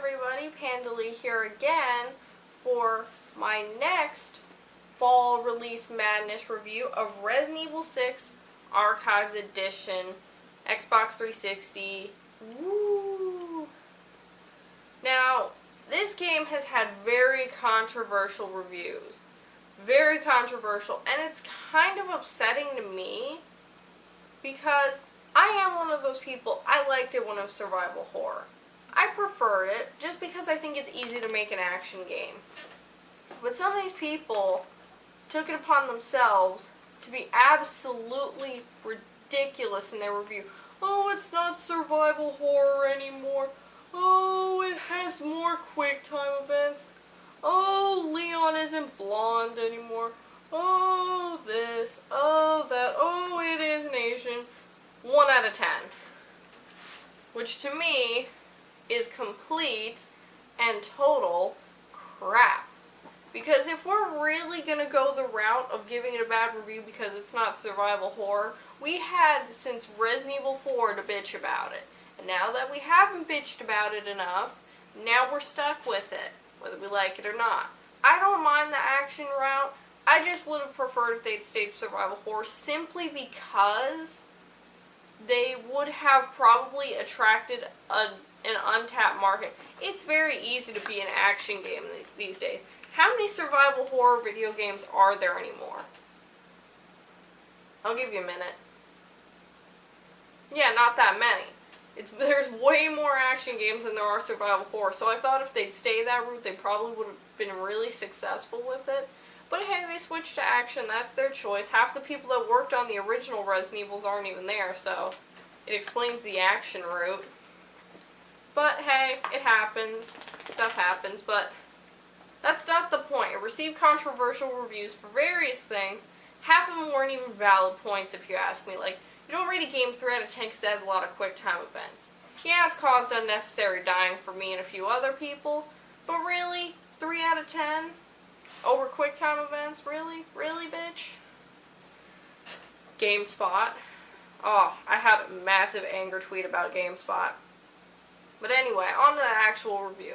everybody, Panda here again for my next fall release madness review of Resident Evil 6 Archives Edition, Xbox 360. Woo! Now, this game has had very controversial reviews. Very controversial, and it's kind of upsetting to me because I am one of those people. I liked it when it was survival horror. I prefer it just because I think it's easy to make an action game. But some of these people took it upon themselves to be absolutely ridiculous in their review. Oh, it's not survival horror anymore. Oh, it has more quick time events. Oh, Leon isn't blonde anymore. Oh, this. Oh, that. Oh, it is an Asian. 1 out of 10. Which to me is complete and total crap. Because if we're really going to go the route of giving it a bad review because it's not survival horror, we had since Resident Evil 4 to bitch about it. And now that we haven't bitched about it enough, now we're stuck with it, whether we like it or not. I don't mind the action route. I just would have preferred if they'd stayed survival horror simply because they would have probably attracted an untapped market. It's very easy to be an action game these days. How many survival horror video games are there anymore? I'll give you a minute. Yeah, not that many. There's way more action games than there are survival horror, so I thought if they'd stay that route, they probably would have been really successful with it. But hey, they switched to action, that's their choice. Half the people that worked on the original Resident Evils aren't even there, so it explains the action route. But hey, it happens. Stuff happens, but that's not the point. It received controversial reviews for various things. Half of them weren't even valid points, if you ask me. Like, you don't rate a game 3 out of 10 because it has a lot of quick time events. Yeah, it's caused unnecessary dying for me and a few other people, but really, 3 out of 10 over quick time events? Really? Really, bitch? GameSpot. Oh, I had a massive anger tweet about GameSpot. But anyway, on to the actual review.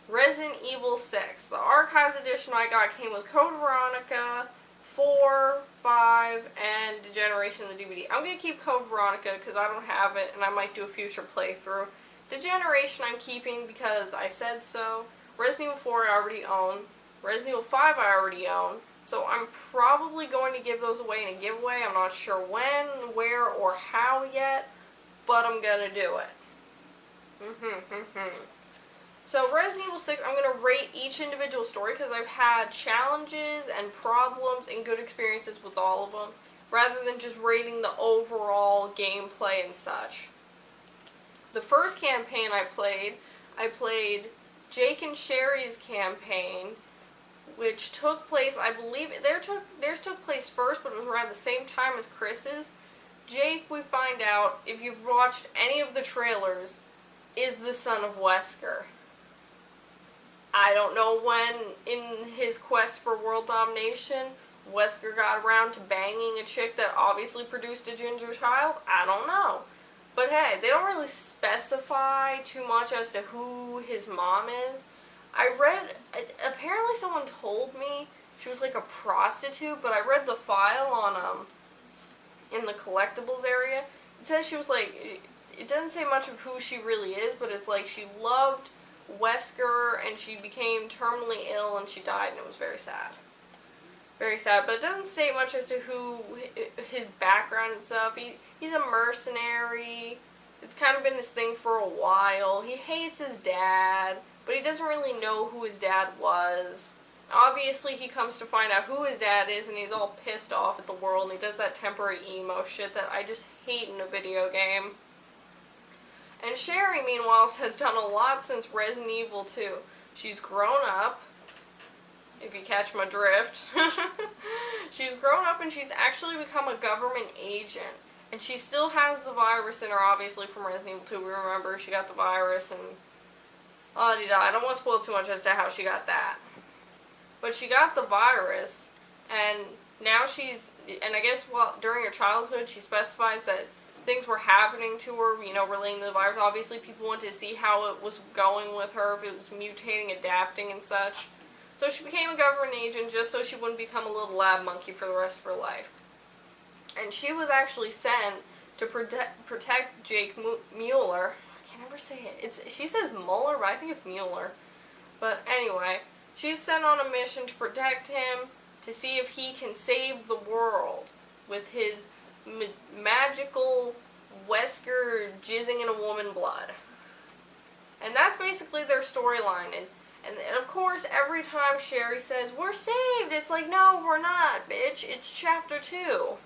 Resident Evil 6. The Archives Edition I got came with Code Veronica, 4, 5, and Degeneration of the DVD. I'm going to keep Code Veronica because I don't have it and I might do a future playthrough. Degeneration I'm keeping because I said so. Resident Evil 4 I already own. Resident Evil 5 I already own. So I'm probably going to give those away in a giveaway. I'm not sure when, where, or how yet, but I'm going to do it. So Resident Evil 6, I'm going to rate each individual story because I've had challenges and problems and good experiences with all of them, rather than just rating the overall gameplay and such. The first campaign I played Jake and Sherry's campaign, which took place, I believe, theirs took place first, but it was around the same time as Chris's. Jake, we find out, if you've watched any of the trailers, is the son of Wesker. I don't know when, in his quest for world domination, Wesker got around to banging a chick that obviously produced a ginger child. I don't know. But hey, they don't really specify too much as to who his mom is. I read, apparently someone told me she was like a prostitute, but I read the file on, in the collectibles area. It says she was like, it doesn't say much of who she really is, but it's like she loved Wesker and she became terminally ill and she died, and it was very sad. Very sad, but it doesn't say much as to who, his background and stuff. He's a mercenary. It's kind of been his thing for a while. He hates his dad, but he doesn't really know who his dad was. Obviously, he comes to find out who his dad is, and he's all pissed off at the world, and he does that temporary emo shit that I just hate in a video game. And Sherry, meanwhile, has done a lot since Resident Evil 2. She's grown up, if you catch my drift. She's grown up and she's actually become a government agent. And she still has the virus in her, obviously, from Resident Evil 2. We remember she got the virus and I don't want to spoil too much as to how she got that. But she got the virus, and now she's, and I guess during her childhood she specifies that things were happening to her, you know, relating to the virus. Obviously, people wanted to see how it was going with her, if it was mutating, adapting, and such. So she became a government agent just so she wouldn't become a little lab monkey for the rest of her life. And she was actually sent to protect Jake Mueller. I can never say it. She says Mueller, but I think it's Mueller. But anyway, she's sent on a mission to protect him, to see if he can save the world with his magical Wesker jizzing in a woman blood. And that's basically their storyline is. And of course, every time Sherry says, "We're saved," it's like, no, we're not, bitch. It's chapter 2.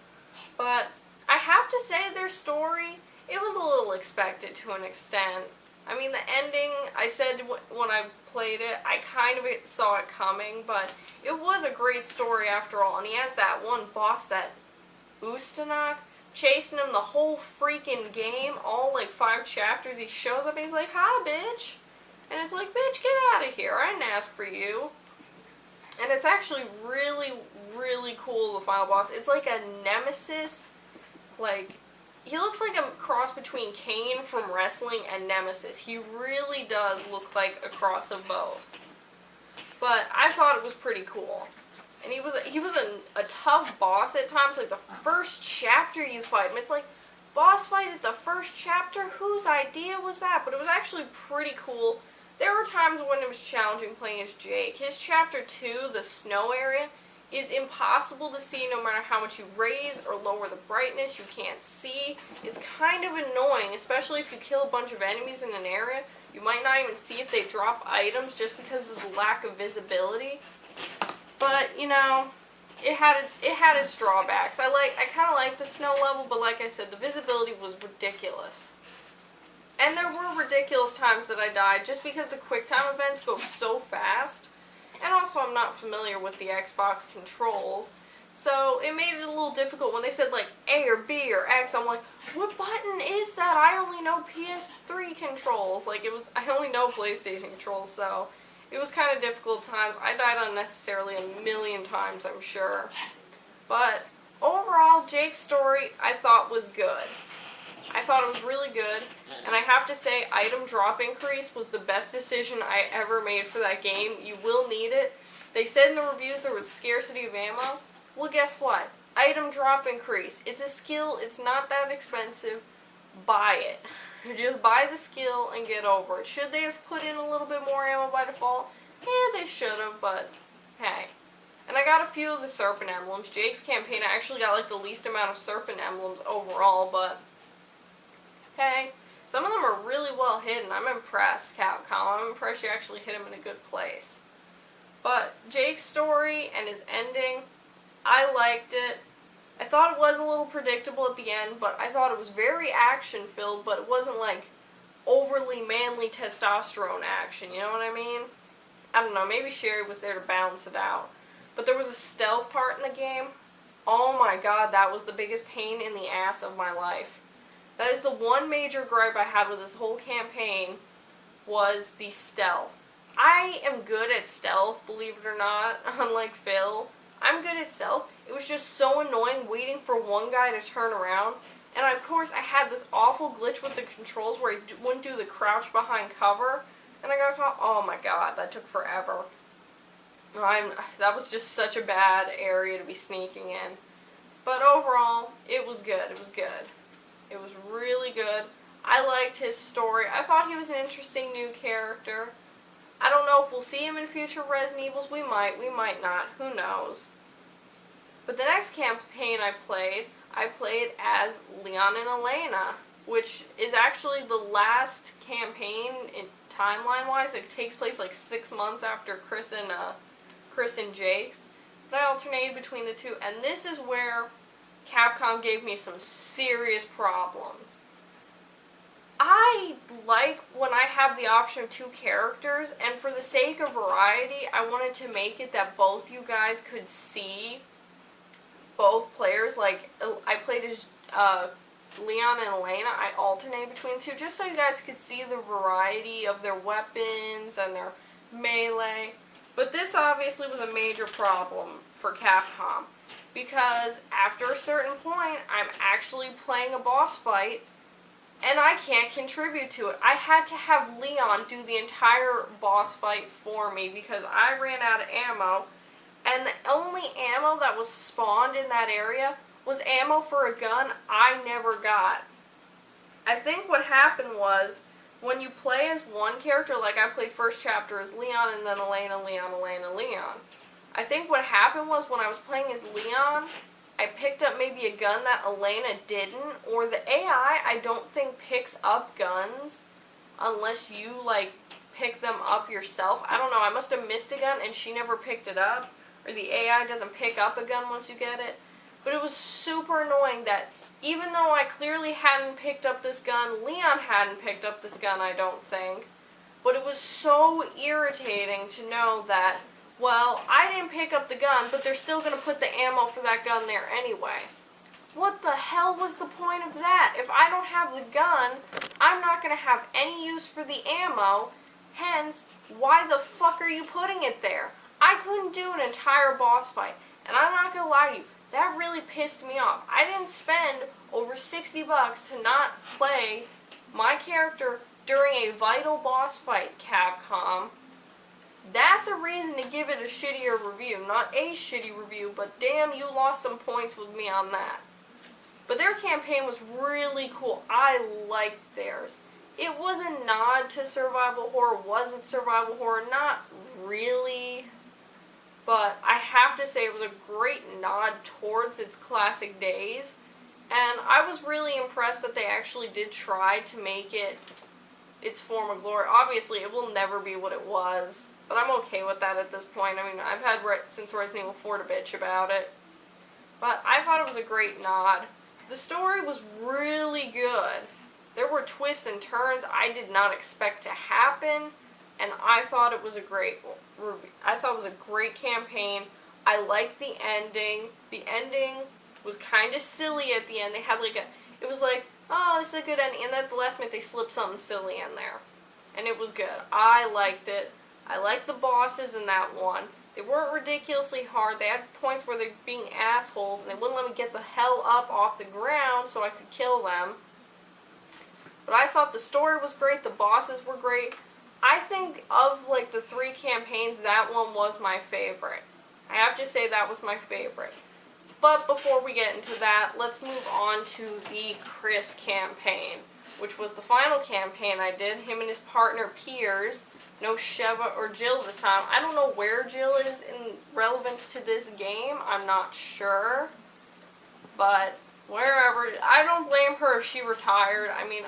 But I have to say their story, it was a little expected to an extent. I mean, the ending, I said when I played it, I kind of saw it coming, but it was a great story after all. And he has that one boss, that Ustanok, chasing him the whole freaking game, all like 5 chapters. He shows up and he's like, "Hi, bitch." And it's like, bitch, get out of here. I didn't ask for you. And it's actually really, really cool, the final boss. It's like a nemesis. Like, he looks like a cross between Kane from wrestling and Nemesis. He really does look like a cross of both. But I thought it was pretty cool. And he was a tough boss at times. Like, the first chapter you fight him, it's like, boss fight at the first chapter? Whose idea was that? But it was actually pretty cool. There were times when it was challenging playing as Jake. His chapter 2, the snow area, is impossible to see no matter how much you raise or lower the brightness. You can't see. It's kind of annoying, especially if you kill a bunch of enemies in an area. You might not even see if they drop items just because of the lack of visibility. But, you know, it had its drawbacks. I kind of like the snow level, but like I said, the visibility was ridiculous. And there were ridiculous times that I died just because the quick time events go so fast. And also I'm not familiar with the Xbox controls. So it made it a little difficult when they said like A or B or X. I'm like, what button is that? I only know PS3 controls. Like I only know PlayStation controls, so it was kind of difficult at times. I died unnecessarily a million times, I'm sure. But overall, Jake's story I thought was good. I thought it was really good, and I have to say, item drop increase was the best decision I ever made for that game. You will need it. They said in the reviews there was scarcity of ammo. Well, guess what? Item drop increase. It's a skill. It's not that expensive. Buy it. Just buy the skill and get over it. Should they have put in a little bit more ammo by default? Yeah, they should have, but hey. And I got a few of the serpent emblems. Jake's campaign, I actually got like the least amount of serpent emblems overall, but hey, some of them are really well hidden. I'm impressed, Capcom. I'm impressed you actually hit him in a good place. But Jake's story and his ending, I liked it. I thought it was a little predictable at the end, but I thought it was very action-filled, but it wasn't like overly manly testosterone action, you know what I mean? I don't know, maybe Sherry was there to balance it out. But there was a stealth part in the game. Oh my god, that was the biggest pain in the ass of my life. That is the one major gripe I had with this whole campaign, was the stealth. I am good at stealth, believe it or not, unlike Phil. I'm good at stealth. It was just so annoying waiting for one guy to turn around. And of course I had this awful glitch with the controls where I wouldn't do the crouch behind cover. And I got caught. Oh my god, that took forever. That was just such a bad area to be sneaking in. But overall, it was good. It was good. It was really good. I liked his story. I thought he was an interesting new character. I don't know if we'll see him in future Resident Evils. We might not. Who knows? But the next campaign I played as Leon and Elena, which is actually the last campaign timeline-wise. It takes place like 6 months after Chris and Jake's. But I alternated between the two, and this is where Capcom gave me some serious problems. I like when I have the option of 2 characters, and for the sake of variety, I wanted to make it that both you guys could see both players. Like, I played as Leon and Elena. I alternated between the two, just so you guys could see the variety of their weapons and their melee. But this obviously was a major problem for Capcom, because after a certain point, I'm actually playing a boss fight, and I can't contribute to it. I had to have Leon do the entire boss fight for me because I ran out of ammo, and the only ammo that was spawned in that area was ammo for a gun I never got. I think what happened was, when you play as one character, like I played first chapter as Leon, and then Elena, Leon, Elena, Leon. I think what happened was, when I was playing as Leon, I picked up maybe a gun that Elena didn't, or the AI, I don't think picks up guns unless you, like, pick them up yourself. I don't know, I must have missed a gun and she never picked it up, or the AI doesn't pick up a gun once you get it. But it was super annoying that even though I clearly hadn't picked up this gun, Leon hadn't picked up this gun, I don't think. But it was so irritating to know that, well, I didn't pick up the gun, but they're still going to put the ammo for that gun there anyway. What the hell was the point of that? If I don't have the gun, I'm not going to have any use for the ammo. Hence, why the fuck are you putting it there? I couldn't do an entire boss fight. And I'm not going to lie to you, that really pissed me off. I didn't spend over $60 to not play my character during a vital boss fight, Capcom. That's a reason to give it a shittier review. Not a shitty review, but damn, you lost some points with me on that. But their campaign was really cool. I liked theirs. It was a nod to survival horror. Was it survival horror? Not really. But I have to say it was a great nod towards its classic days. And I was really impressed that they actually did try to make it its form of glory. Obviously, it will never be what it was. But I'm okay with that at this point. I mean, I've had since Resident Evil 4 to bitch about it. But I thought it was a great nod. The story was really good. There were twists and turns I did not expect to happen. And I thought it was a great campaign. I liked the ending. The ending was kind of silly at the end. They had it was like, oh, this is a good ending. And then at the last minute they slipped something silly in there. And it was good. I liked it. I liked the bosses in that one. They weren't ridiculously hard. They had points where they're being assholes and they wouldn't let me get the hell up off the ground so I could kill them. But I thought the story was great. The bosses were great. I think of, like, the 3 campaigns, that one was my favorite. I have to say that was my favorite. But before we get into that, let's move on to the Chris campaign, which was the final campaign I did. Him and his partner, Piers. No Sheva or Jill this time. I don't know where Jill is in relevance to this game. I'm not sure. But wherever. I don't blame her if she retired. I mean,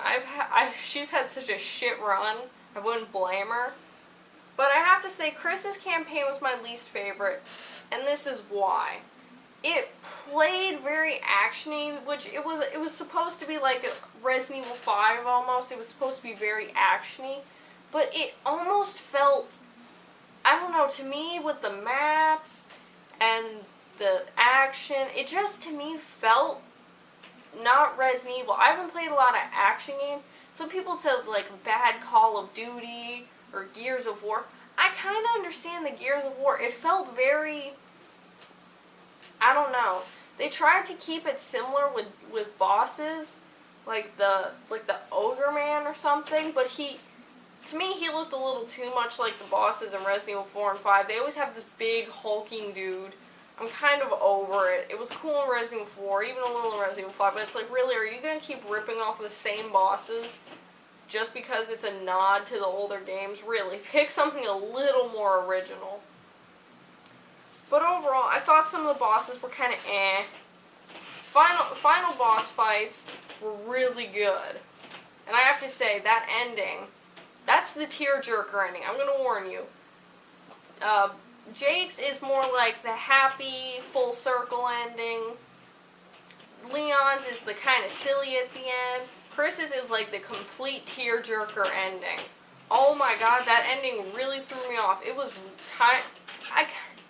she's had such a shit run. I wouldn't blame her. But I have to say, Chris's campaign was my least favorite, and this is why. It played very actiony, which it was supposed to be like Resident Evil 5 almost. It was supposed to be very actiony, but it almost felt, I don't know, to me with the maps and the action, it just to me felt not Resident Evil. I haven't played a lot of action games. Some people say it's like bad Call of Duty or Gears of War. I kind of understand the Gears of War. It felt very, I don't know. They tried to keep it similar with bosses, like the Ogre Man or something, but to me he looked a little too much like the bosses in Resident Evil 4 and 5. They always have this big hulking dude. I'm kind of over it. It was cool in Resident Evil 4, even a little in Resident Evil 5, but it's like, really, are you going to keep ripping off the same bosses just because it's a nod to the older games? Really, pick something a little more original. But overall, I thought some of the bosses were kind of eh. Final boss fights were really good. And I have to say, that ending, that's the tearjerker ending. I'm going to warn you. Jake's is more like the happy, full circle ending. Leon's is the kind of silly at the end. Chris's is like the complete tearjerker ending. Oh my god, that ending really threw me off. It was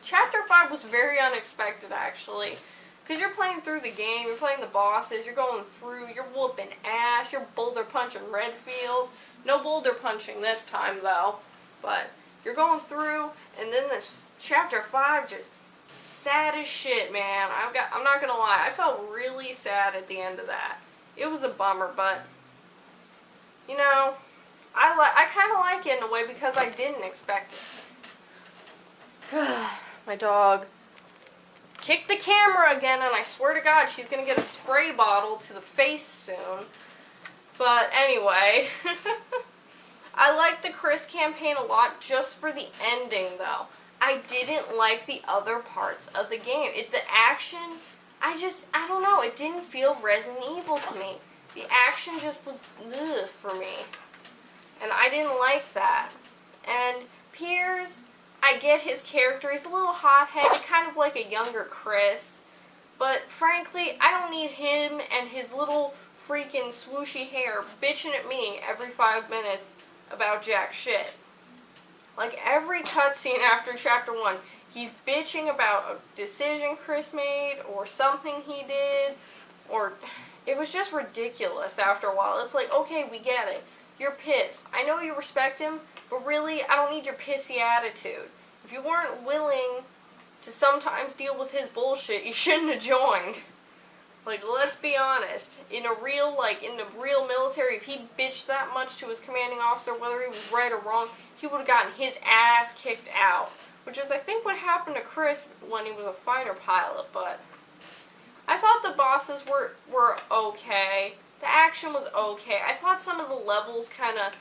Chapter 5 was very unexpected, actually. Because you're playing through the game, you're playing the bosses, you're going through, you're whooping ass, you're boulder punching Redfield. No boulder punching this time, though. But you're going through, and then this Chapter 5 just sad as shit, man. I'm not gonna lie. I felt really sad at the end of that. It was a bummer, but you know, I kind of like it in a way because I didn't expect it. My dog kicked the camera again, and I swear to God, she's gonna get a spray bottle to the face soon. But anyway, I liked the Chris campaign a lot just for the ending, though. I didn't like the other parts of the game. The action, I don't know, it didn't feel Resident Evil to me. The action just was ugh for me. And I didn't like that. And Piers, I get his character. He's a little hot-headed, kind of like a younger Chris. But frankly, I don't need him and his little freaking swooshy hair bitching at me every 5 minutes about jack shit. Like every cutscene after chapter 1, he's bitching about a decision Chris made or something he did, or it was just ridiculous after a while. It's like, okay, we get it. You're pissed. I know you respect him, but really, I don't need your pissy attitude. If you weren't willing to sometimes deal with his bullshit, you shouldn't have joined. Like, let's be honest. In the real military, if he bitched that much to his commanding officer, whether he was right or wrong, he would have gotten his ass kicked out. Which is, I think, what happened to Chris when he was a fighter pilot, but I thought the bosses were okay. The action was okay. I thought some of the levels kind of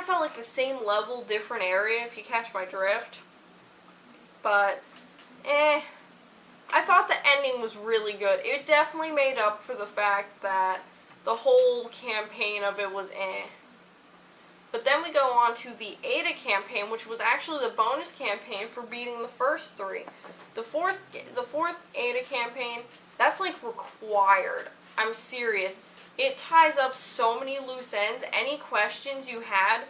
felt like the same level, different area, if you catch my drift. But, I thought the ending was really good. It definitely made up for the fact that the whole campaign of it was But then we go on to the Ada campaign, which was actually the bonus campaign for beating the first 3. The fourth Ada campaign, that's like required. I'm serious. It ties up so many loose ends. Any questions you had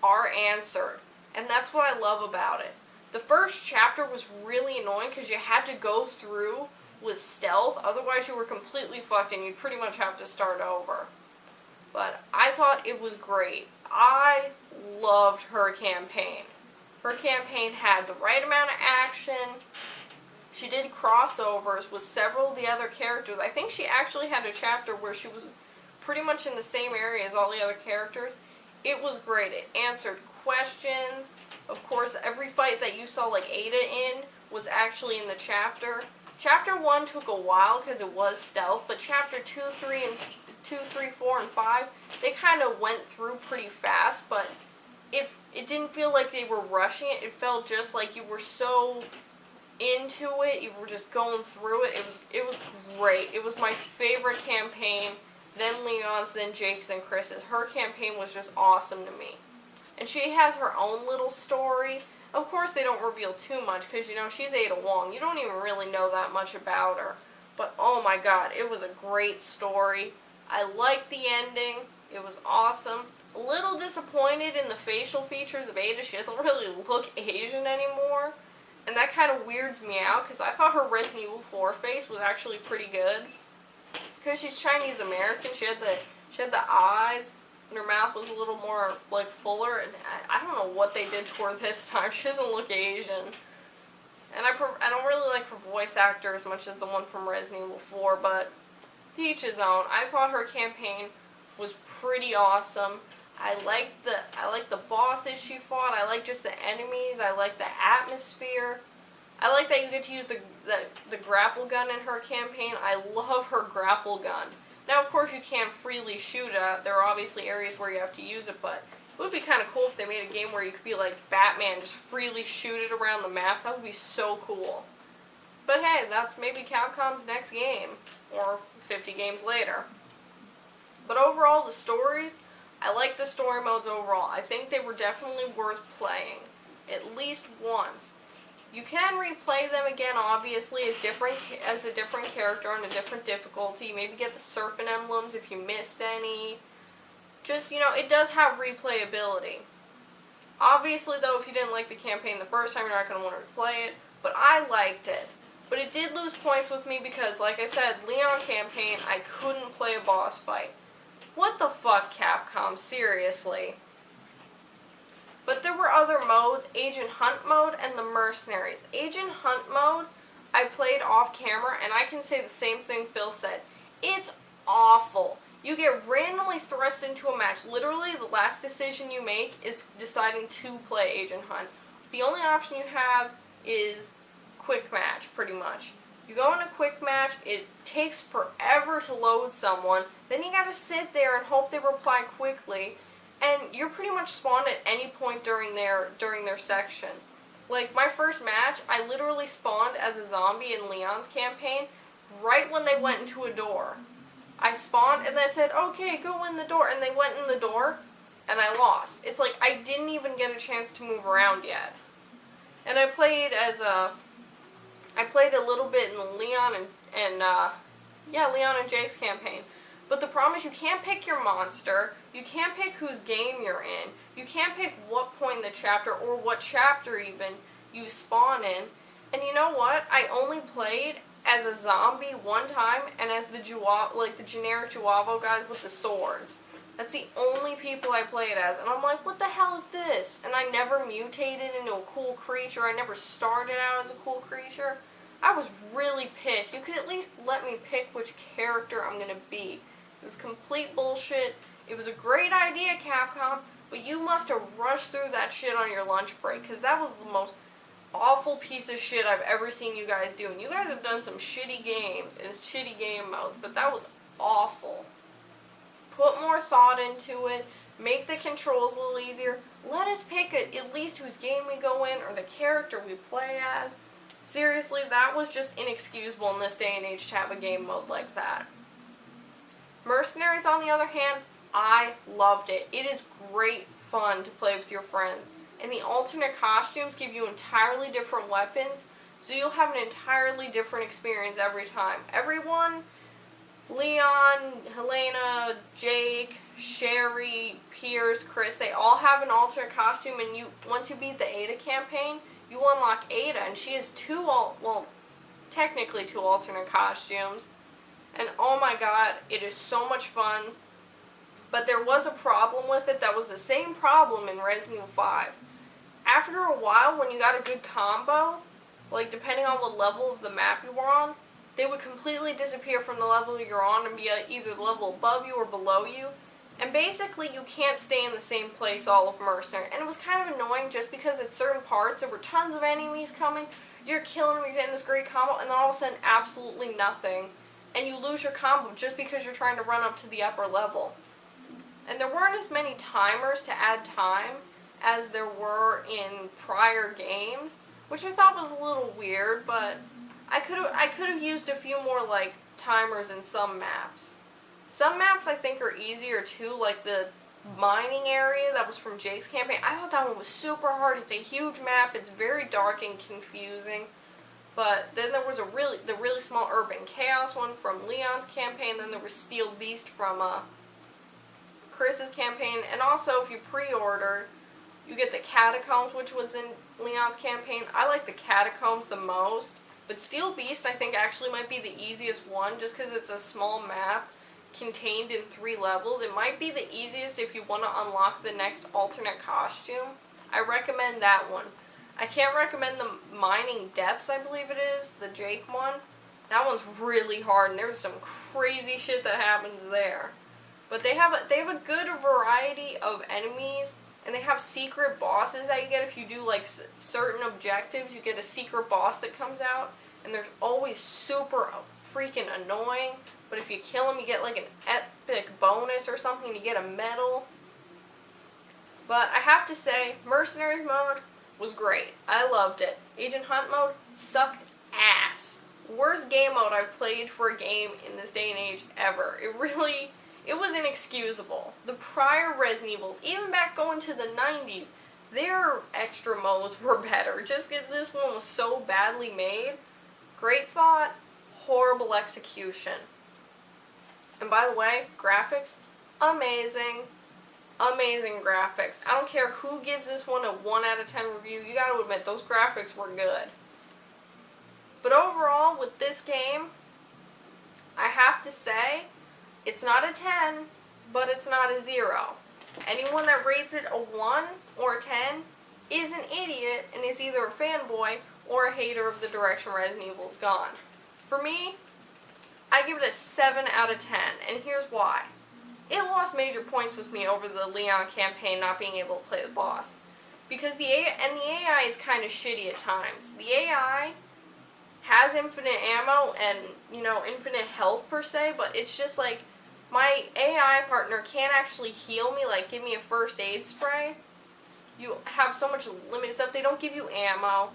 are answered. And that's what I love about it. The first chapter was really annoying because you had to go through with stealth. Otherwise you were completely fucked and you'd pretty much have to start over. But I thought it was great. I loved her campaign. Her campaign had the right amount of action. She did crossovers with several of the other characters. I think she actually had a chapter where she was pretty much in the same area as all the other characters. It was great. It answered questions. Of course, every fight that you saw like Ada in was actually in the chapter. Chapter 1 took a while because it was stealth, but chapter 2, 3, 4, and 5, they kind of went through pretty fast, but it didn't feel like they were rushing it. It felt just like you were so into it, you were just going through it. It was great. It was my favorite campaign, then Leon's, then Jake's, then Chris's. Her campaign was just awesome to me. And she has her own little story. Of course, they don't reveal too much because, you know, she's Ada Wong. You don't even really know that much about her. But, oh my God, it was a great story. I liked the ending. It was awesome. A little disappointed in the facial features of Ada. She doesn't really look Asian anymore. And that kind of weirds me out because I thought her Resident Evil 4 face was actually pretty good. Because she's Chinese American. She had the eyes. And her mouth was a little more, like, fuller, and I don't know what they did to her this time. She doesn't look Asian. And I don't really like her voice actor as much as the one from Resident Evil 4, but to each his own. I thought her campaign was pretty awesome. I liked the bosses she fought. I liked just the enemies. I liked the atmosphere. I like that you get to use the grapple gun in her campaign. I love her grapple gun. Now, of course, you can't freely shoot it. There are obviously areas where you have to use it, but it would be kind of cool if they made a game where you could be like Batman, just freely shoot it around the map. That would be so cool. But hey, that's maybe Capcom's next game, or 50 games later. But overall, the stories, I like the story modes overall. I think they were definitely worth playing, at least once. You can replay them again, obviously, as a different character on a different difficulty. Maybe get the serpent emblems if you missed any. Just, you know, it does have replayability. Obviously, though, if you didn't like the campaign the first time, you're not going to want to replay it. But I liked it. But it did lose points with me because, like I said, Leon campaign, I couldn't play a boss fight. What the fuck, Capcom? Seriously. But there were other modes, Agent Hunt mode and the Mercenary. Agent Hunt mode, I played off camera, and I can say the same thing Phil said. It's awful. You get randomly thrust into a match. Literally, the last decision you make is deciding to play Agent Hunt. The only option you have is quick match, pretty much. You go in a quick match, it takes forever to load someone, then you gotta sit there and hope they reply quickly, and you're pretty much spawned at any point during their section. Like, my first match, I literally spawned as a zombie in Leon's campaign right when they went into a door. I spawned and then said, okay, go in the door, and they went in the door, and I lost. It's like I didn't even get a chance to move around yet. And I played a little bit in Leon and Jake's campaign. But the problem is you can't pick your monster, you can't pick whose game you're in, you can't pick what point in the chapter or what chapter even you spawn in. And you know what? I only played as a zombie one time and as the generic Juavo guys with the swords. That's the only people I played as. And I'm like, what the hell is this? And I never mutated into a cool creature. I never started out as a cool creature. I was really pissed. You could at least let me pick which character I'm going to be. It was complete bullshit. It was a great idea, Capcom, but you must have rushed through that shit on your lunch break, because that was the most awful piece of shit I've ever seen you guys do. And you guys have done some shitty games and shitty game modes, but that was awful. Put more thought into it. Make the controls a little easier. Let us pick at least whose game we go in or the character we play as. Seriously, that was just inexcusable in this day and age to have a game mode like that. Mercenaries, on the other hand, I loved it. It is great fun to play with your friends. And the alternate costumes give you entirely different weapons, so you'll have an entirely different experience every time. Everyone, Leon, Helena, Jake, Sherry, Piers, Chris, they all have an alternate costume, and once you beat the Ada campaign, you unlock Ada, and she has technically two alternate costumes. And oh my god, it is so much fun. But there was a problem with it that was the same problem in Resident Evil 5. After a while, when you got a good combo, like depending on what level of the map you were on, they would completely disappear from the level you're on and be either the level above you or below you. And basically, you can't stay in the same place all of Mercenary. And it was kind of annoying just because at certain parts, there were tons of enemies coming, you're killing them, you're getting this great combo, and then all of a sudden, absolutely nothing. And you lose your combo just because you're trying to run up to the upper level. And there weren't as many timers to add time as there were in prior games, which I thought was a little weird, but I could have used a few more like timers in some maps. Some maps I think are easier too, like the mining area that was from Jake's campaign. I thought that one was super hard. It's a huge map. It's very dark and confusing. But then there was the really small Urban Chaos one from Leon's campaign. Then there was Steel Beast from Chris's campaign. And also, if you pre-order, you get the Catacombs, which was in Leon's campaign. I like the Catacombs the most. But Steel Beast, I think, actually might be the easiest one, just because it's a small map contained in 3 levels. It might be the easiest if you want to unlock the next alternate costume. I recommend that one. I can't recommend the Mining Depths, I believe it is, the Jake one. That one's really hard, and there's some crazy shit that happens there. But they have a good variety of enemies, and they have secret bosses that you get if you do like certain objectives. You get a secret boss that comes out, and there's always super freaking annoying. But if you kill him, you get like an epic bonus or something. You get a medal. But I have to say, Mercenaries mode was great. I loved it. Agent Hunt mode sucked ass. Worst game mode I've played for a game in this day and age ever. It was inexcusable. The prior Resident Evils, even back going to the 90s, their extra modes were better. Just because this one was so badly made. Great thought, horrible execution. And by the way, graphics, amazing. Amazing graphics. I don't care who gives this one a 1 out of 10 review, you gotta admit, those graphics were good. But overall, with this game, I have to say, it's not a 10, but it's not a 0. Anyone that rates it a 1 or a 10, is an idiot and is either a fanboy or a hater of the direction Resident Evil's gone. For me, I give it a 7 out of 10, and here's why. It lost major points with me over the Leon campaign not being able to play the boss. Because the AI is kind of shitty at times. The AI has infinite ammo and, infinite health per se, but it's just like, my AI partner can't actually heal me, like give me a first aid spray. You have so much limited stuff. They don't give you ammo.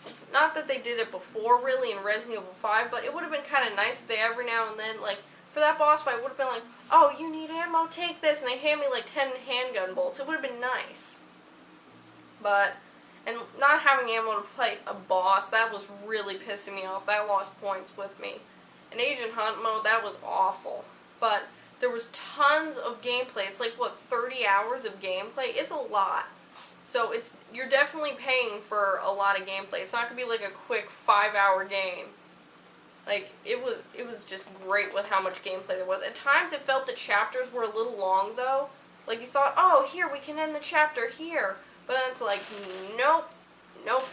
It's not that they did it before, really, in Resident Evil 5, but it would have been kind of nice if they every now and then, like, for that boss fight, would have been like, oh, you need ammo, take this, and they hand me, like, 10 handgun bolts. It would have been nice. But, and not having ammo to fight a boss, that was really pissing me off. That lost points with me. In Agent Hunt mode, that was awful. But there was tons of gameplay. It's like, what, 30 hours of gameplay? It's a lot. So you're definitely paying for a lot of gameplay. It's not gonna be like a quick 5-hour game. Like, it was just great with how much gameplay there was. At times it felt the chapters were a little long though. Like you thought, oh, here, we can end the chapter here. But then it's like, nope,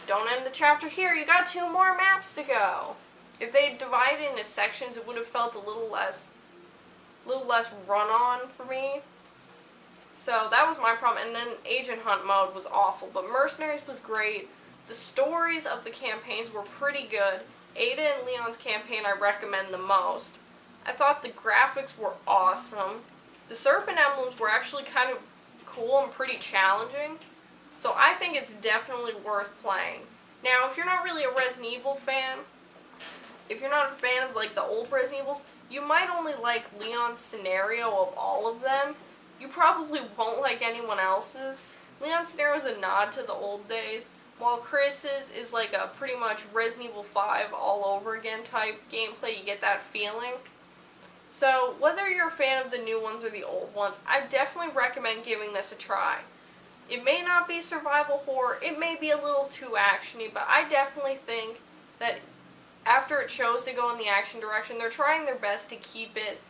don't end the chapter here. You got 2 more maps to go. If they divided into sections, it would have felt a little less run-on for me. So that was my problem, and then Agent Hunt mode was awful, but Mercenaries was great. The stories of the campaigns were pretty good. Ada and Leon's campaign I recommend the most. I thought the graphics were awesome. The Serpent Emblems were actually kind of cool and pretty challenging, so I think it's definitely worth playing. Now, if you're not really a Resident Evil fan, if you're not a fan of like the old Resident Evils, you might only like Leon's scenario of all of them. You probably won't like anyone else's. Leon's scenario is a nod to the old days, while Chris's is like a pretty much Resident Evil 5 all over again type gameplay. You get that feeling. So, whether you're a fan of the new ones or the old ones, I definitely recommend giving this a try. It may not be survival horror, it may be a little too actiony, but I definitely think that after it chose to go in the action direction, they're trying their best to keep it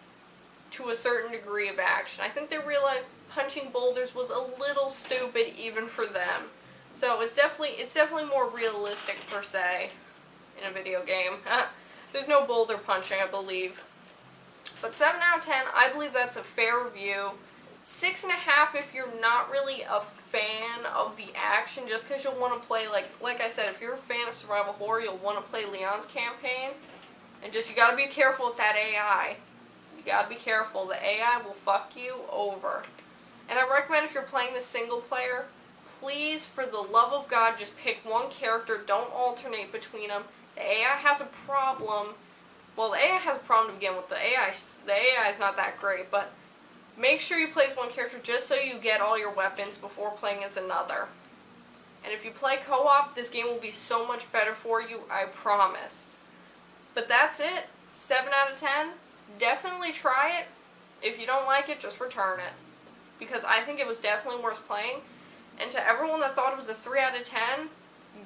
to a certain degree of action. I think they realized punching boulders was a little stupid even for them. So it's definitely more realistic per se in a video game. There's no boulder punching, I believe. But 7 out of 10, I believe that's a fair review. 6.5 if you're not really a fan of the action, just because you'll want to play, like I said, if you're a fan of survival horror, you'll want to play Leon's campaign. And just, you gotta be careful with that AI. You gotta be careful. The AI will fuck you over. And I recommend if you're playing the single player, please, for the love of God, just pick one character. Don't alternate between them. The AI has a problem. Well, the AI has a problem to begin with. The AI is not that great, but make sure you play as one character just so you get all your weapons before playing as another. And if you play co-op, this game will be so much better for you, I promise. But that's it. 7 out of 10. Definitely try it. If you don't like it, just return it. Because I think it was definitely worth playing. And to everyone that thought it was a 3 out of 10,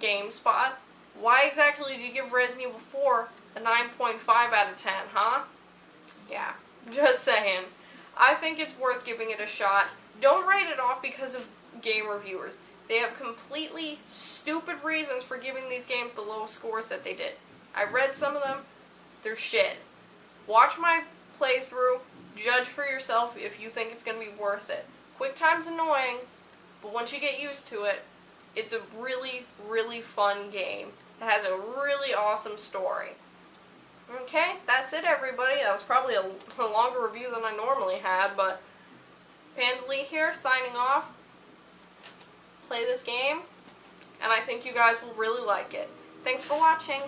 GameSpot, why exactly did you give Resident Evil 4 a 9.5 out of 10, huh? Yeah, just saying. I think it's worth giving it a shot. Don't write it off because of game reviewers. They have completely stupid reasons for giving these games the lowest scores that they did. I read some of them. They're shit. Watch my playthrough. Judge for yourself if you think it's going to be worth it. QuickTime's annoying, but once you get used to it, it's a really, really fun game. It has a really awesome story. Okay, that's it, everybody. That was probably a longer review than I normally had, but Panda here, signing off. Play this game, and I think you guys will really like it. Thanks for watching.